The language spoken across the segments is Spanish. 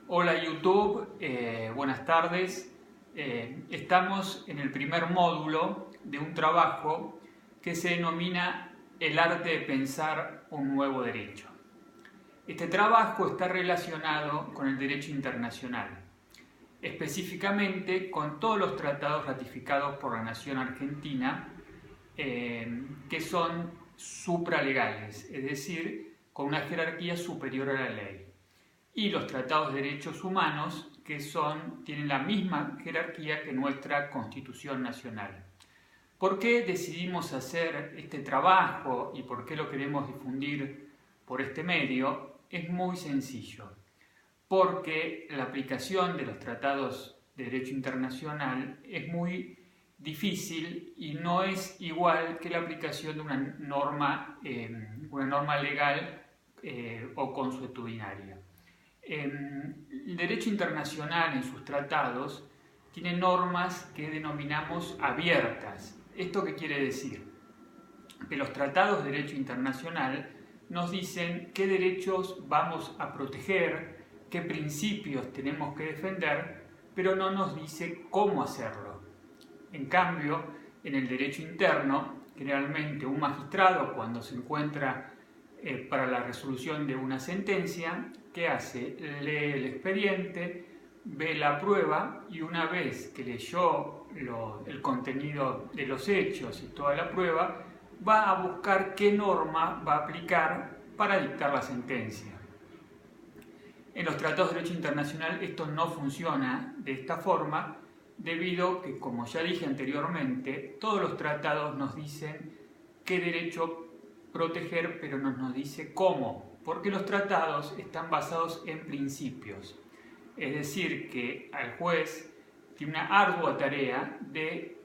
Hola YouTube, buenas tardes. Estamos en el primer módulo de un trabajo que se denomina El arte de pensar un nuevo derecho. Este trabajo está relacionado con el derecho internacional, específicamente con todos los tratados ratificados por la nación argentina que son supralegales, es decir, con una jerarquía superior a la ley, y los tratados de derechos humanos que tienen la misma jerarquía que nuestra Constitución Nacional. ¿Por qué decidimos hacer este trabajo y por qué lo queremos difundir por este medio? Es muy sencillo, porque la aplicación de los tratados de derecho internacional es muy difícil y no es igual que la aplicación de una norma legal o consuetudinaria. El derecho internacional en sus tratados tiene normas que denominamos abiertas. ¿Esto qué quiere decir? Que los tratados de derecho internacional nos dicen qué derechos vamos a proteger, qué principios tenemos que defender, pero no nos dice cómo hacerlo. En cambio, en el derecho interno, generalmente un magistrado, cuando se encuentra para la resolución de una sentencia, ¿qué hace? Lee el expediente, ve la prueba y una vez que leyó el contenido de los hechos y toda la prueba, va a buscar qué norma va a aplicar para dictar la sentencia. En los tratados de derecho internacional esto no funciona de esta forma, debido a que, como ya dije anteriormente, todos los tratados nos dicen qué derecho proteger, pero no nos dice cómo, porque los tratados están basados en principios. Es decir, que al juez tiene una ardua tarea de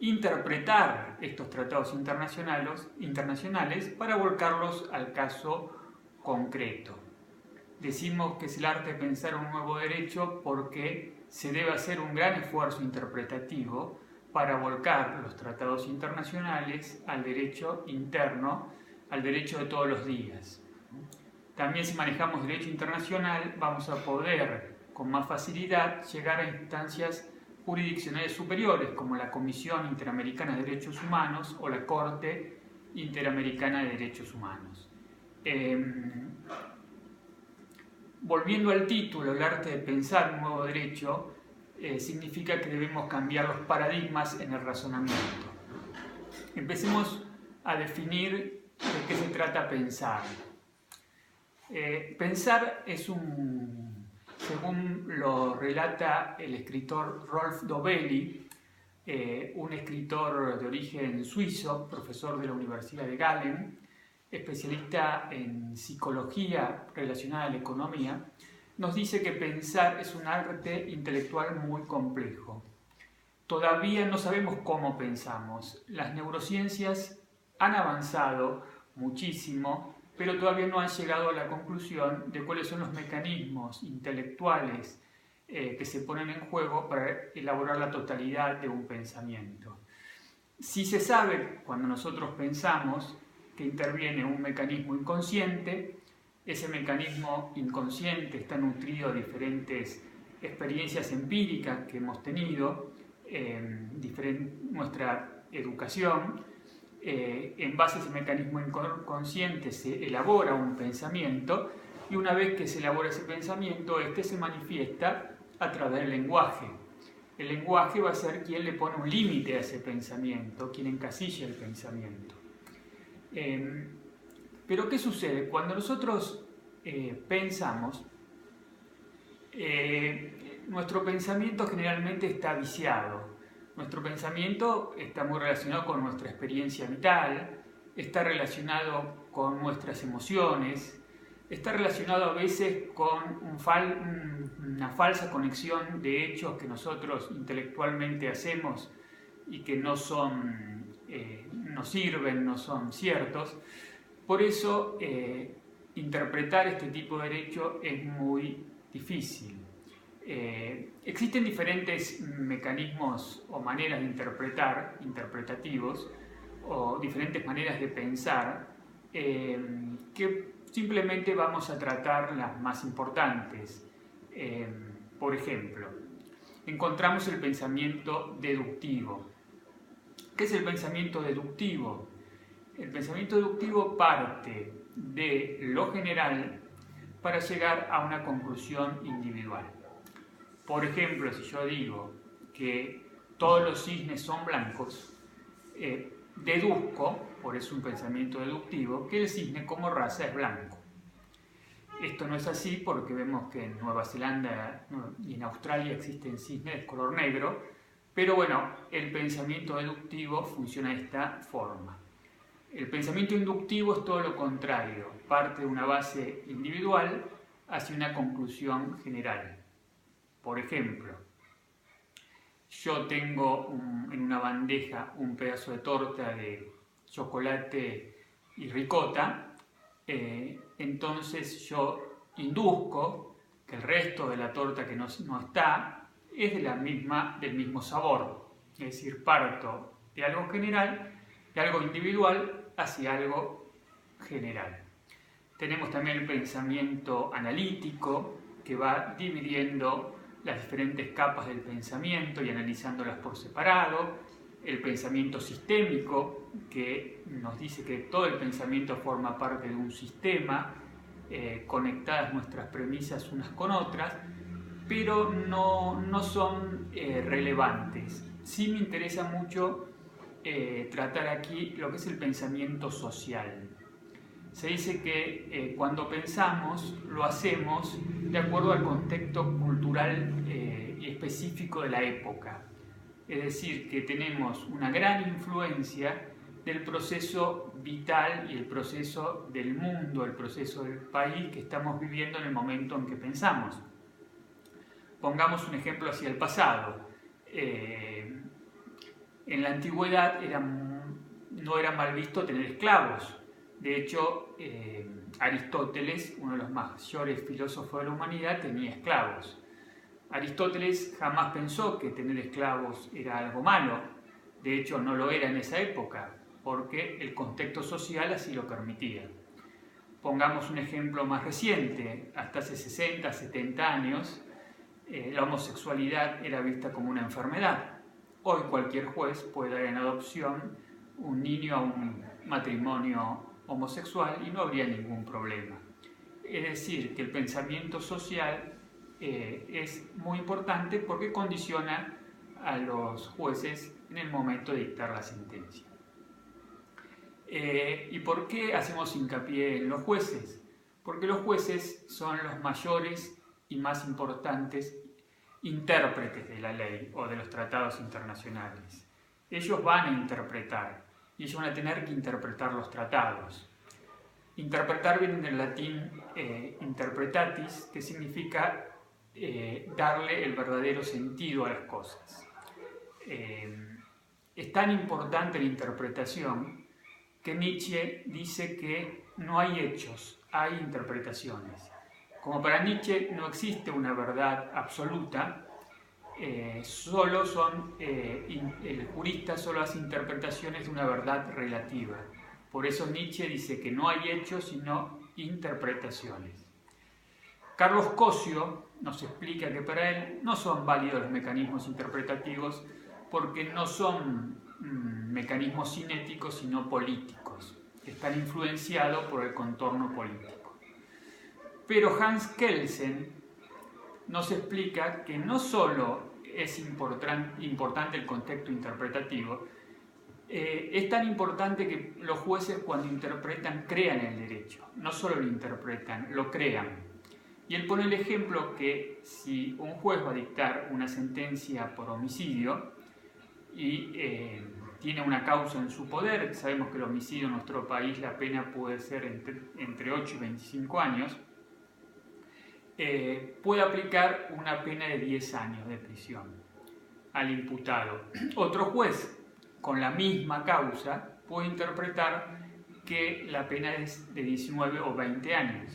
interpretar estos tratados internacionales para volcarlos al caso concreto. Decimos que es el arte de pensar un nuevo derecho porque se debe hacer un gran esfuerzo interpretativo para volcar los tratados internacionales al derecho interno, al derecho de todos los días. También si manejamos derecho internacional vamos a poder con más facilidad llegar a instancias jurisdiccionales superiores como la Comisión Interamericana de Derechos Humanos o la Corte Interamericana de Derechos Humanos. Volviendo al título, el arte de pensar un nuevo derecho, significa que debemos cambiar los paradigmas en el razonamiento. Empecemos a definir de qué se trata pensar. Pensar es según lo relata el escritor Rolf Dobelli, un escritor de origen suizo, profesor de la Universidad de Galen, especialista en psicología relacionada a la economía, nos dice que pensar es un arte intelectual muy complejo. Todavía no sabemos cómo pensamos. Las neurociencias han avanzado muchísimo, pero todavía no han llegado a la conclusión de cuáles son los mecanismos intelectuales que se ponen en juego para elaborar la totalidad de un pensamiento. Sí se sabe, cuando nosotros pensamos, que interviene un mecanismo inconsciente. Ese mecanismo inconsciente está nutrido de diferentes experiencias empíricas que hemos tenido, nuestra educación. En base a ese mecanismo inconsciente se elabora un pensamiento y una vez que se elabora ese pensamiento, este se manifiesta a través del lenguaje. El lenguaje va a ser quien le pone un límite a ese pensamiento, quien encasilla el pensamiento. Pero ¿qué sucede? Cuando nosotros pensamos, nuestro pensamiento generalmente está viciado. Nuestro pensamiento está muy relacionado con nuestra experiencia vital, está relacionado con nuestras emociones, está relacionado a veces con una falsa conexión de hechos que nosotros intelectualmente hacemos y que no sirven, no son ciertos. Por eso interpretar este tipo de derecho es muy difícil. Existen diferentes mecanismos o maneras de interpretar, interpretativos, o diferentes maneras de pensar, que simplemente vamos a tratar las más importantes. Por ejemplo, encontramos el pensamiento deductivo. ¿Qué es el pensamiento deductivo? El pensamiento deductivo parte de lo general para llegar a una conclusión individual. Por ejemplo, si yo digo que todos los cisnes son blancos, deduzco, por eso un pensamiento deductivo, que el cisne como raza es blanco. Esto no es así porque vemos que en Nueva Zelanda y en Australia existen cisnes de color negro, pero bueno, el pensamiento deductivo funciona de esta forma. El pensamiento inductivo es todo lo contrario, parte de una base individual hacia una conclusión general. Por ejemplo, yo tengo en una bandeja un pedazo de torta de chocolate y ricota, entonces yo induzco que el resto de la torta que no está es del mismo sabor. Es decir, parto de algo general, de algo individual hacia algo general. Tenemos también el pensamiento analítico, que va dividiendo las diferentes capas del pensamiento y analizándolas por separado. El pensamiento sistémico, que nos dice que todo el pensamiento forma parte de un sistema, conectadas nuestras premisas unas con otras, pero no son relevantes. Sí me interesa mucho tratar aquí lo que es el pensamiento social. Se dice que cuando pensamos lo hacemos de acuerdo al contexto cultural y específico de la época. Es decir, que tenemos una gran influencia del proceso vital y el proceso del mundo, el proceso del país que estamos viviendo en el momento en que pensamos. Pongamos un ejemplo hacia el pasado. En la antigüedad no era mal visto tener esclavos. De hecho, Aristóteles, uno de los mayores filósofos de la humanidad, tenía esclavos. Aristóteles jamás pensó que tener esclavos era algo malo. De hecho, no lo era en esa época, porque el contexto social así lo permitía. Pongamos un ejemplo más reciente. Hasta hace 60, 70 años, la homosexualidad era vista como una enfermedad. Hoy cualquier juez puede dar en adopción un niño a un matrimonio homosexual y no habría ningún problema. Es decir, que el pensamiento social es muy importante porque condiciona a los jueces en el momento de dictar la sentencia. ¿Y por qué hacemos hincapié en los jueces? Porque los jueces son los mayores y más importantes intérpretes de la ley o de los tratados internacionales. Ellos van a interpretar y ellos van a tener que interpretar los tratados. Interpretar viene del latín interpretatis, que significa darle el verdadero sentido a las cosas. Es tan importante la interpretación que Nietzsche dice que no hay hechos, hay interpretaciones. Como para Nietzsche no existe una verdad absoluta, el jurista solo hace interpretaciones de una verdad relativa. Por eso Nietzsche dice que no hay hechos sino interpretaciones. Carlos Cosio nos explica que para él no son válidos los mecanismos interpretativos porque no son mecanismos cinéticos sino políticos, que están influenciados por el contorno político. Pero Hans Kelsen nos explica que no solo es importante el contexto interpretativo, es tan importante que los jueces cuando interpretan crean el derecho, no solo lo interpretan, lo crean. Y él pone el ejemplo que si un juez va a dictar una sentencia por homicidio y tiene una causa en su poder, sabemos que el homicidio en nuestro país la pena puede ser entre 8 y 25 años, puede aplicar una pena de 10 años de prisión al imputado. Otro juez, con la misma causa, puede interpretar que la pena es de 19 o 20 años.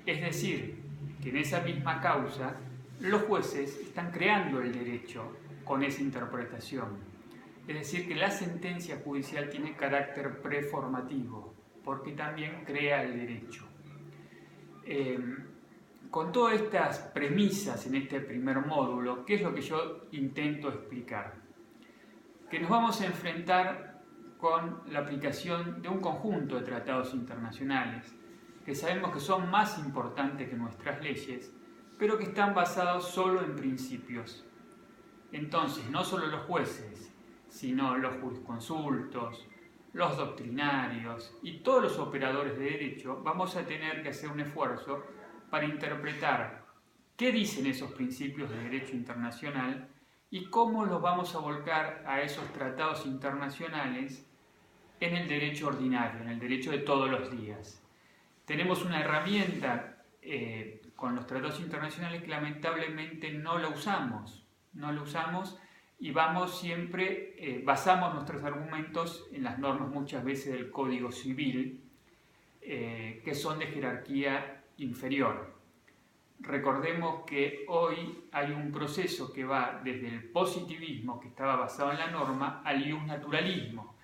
Es decir, que en esa misma causa, los jueces están creando el derecho con esa interpretación. Es decir, que la sentencia judicial tiene carácter preformativo, porque también crea el derecho. con todas estas premisas en este primer módulo, ¿qué es lo que yo intento explicar? Que nos vamos a enfrentar con la aplicación de un conjunto de tratados internacionales que sabemos que son más importantes que nuestras leyes, pero que están basados solo en principios. Entonces, no solo los jueces, sino los jurisconsultos, los doctrinarios y todos los operadores de derecho vamos a tener que hacer un esfuerzo para interpretar qué dicen esos principios de derecho internacional y cómo los vamos a volcar a esos tratados internacionales en el derecho ordinario, en el derecho de todos los días. Tenemos una herramienta con los tratados internacionales que lamentablemente no la usamos y vamos siempre, basamos nuestros argumentos en las normas muchas veces del Código Civil, que son de jerarquía inferior. Recordemos que hoy hay un proceso que va desde el positivismo, que estaba basado en la norma, al iusnaturalismo.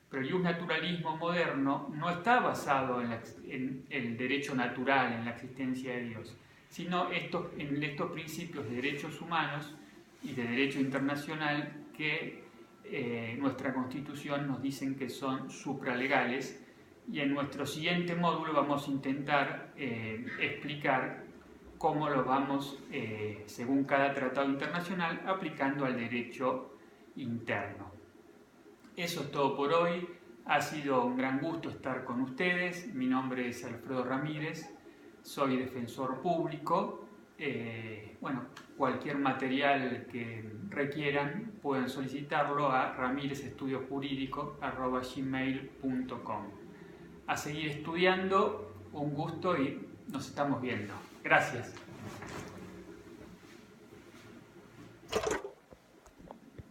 Pero el iusnaturalismo moderno no está basado en el derecho natural, en la existencia de Dios, sino en estos principios de derechos humanos y de derecho internacional que nuestra Constitución nos dicen que son supralegales, y en nuestro siguiente módulo vamos a intentar explicar cómo lo vamos, según cada tratado internacional, aplicando al derecho interno. Eso es todo por hoy. Ha sido un gran gusto estar con ustedes. Mi nombre es Alfredo Ramírez, soy defensor público. Cualquier material que requieran pueden solicitarlo a ramirezestudiojurídico@gmail.com. A seguir estudiando, un gusto y nos estamos viendo. Gracias.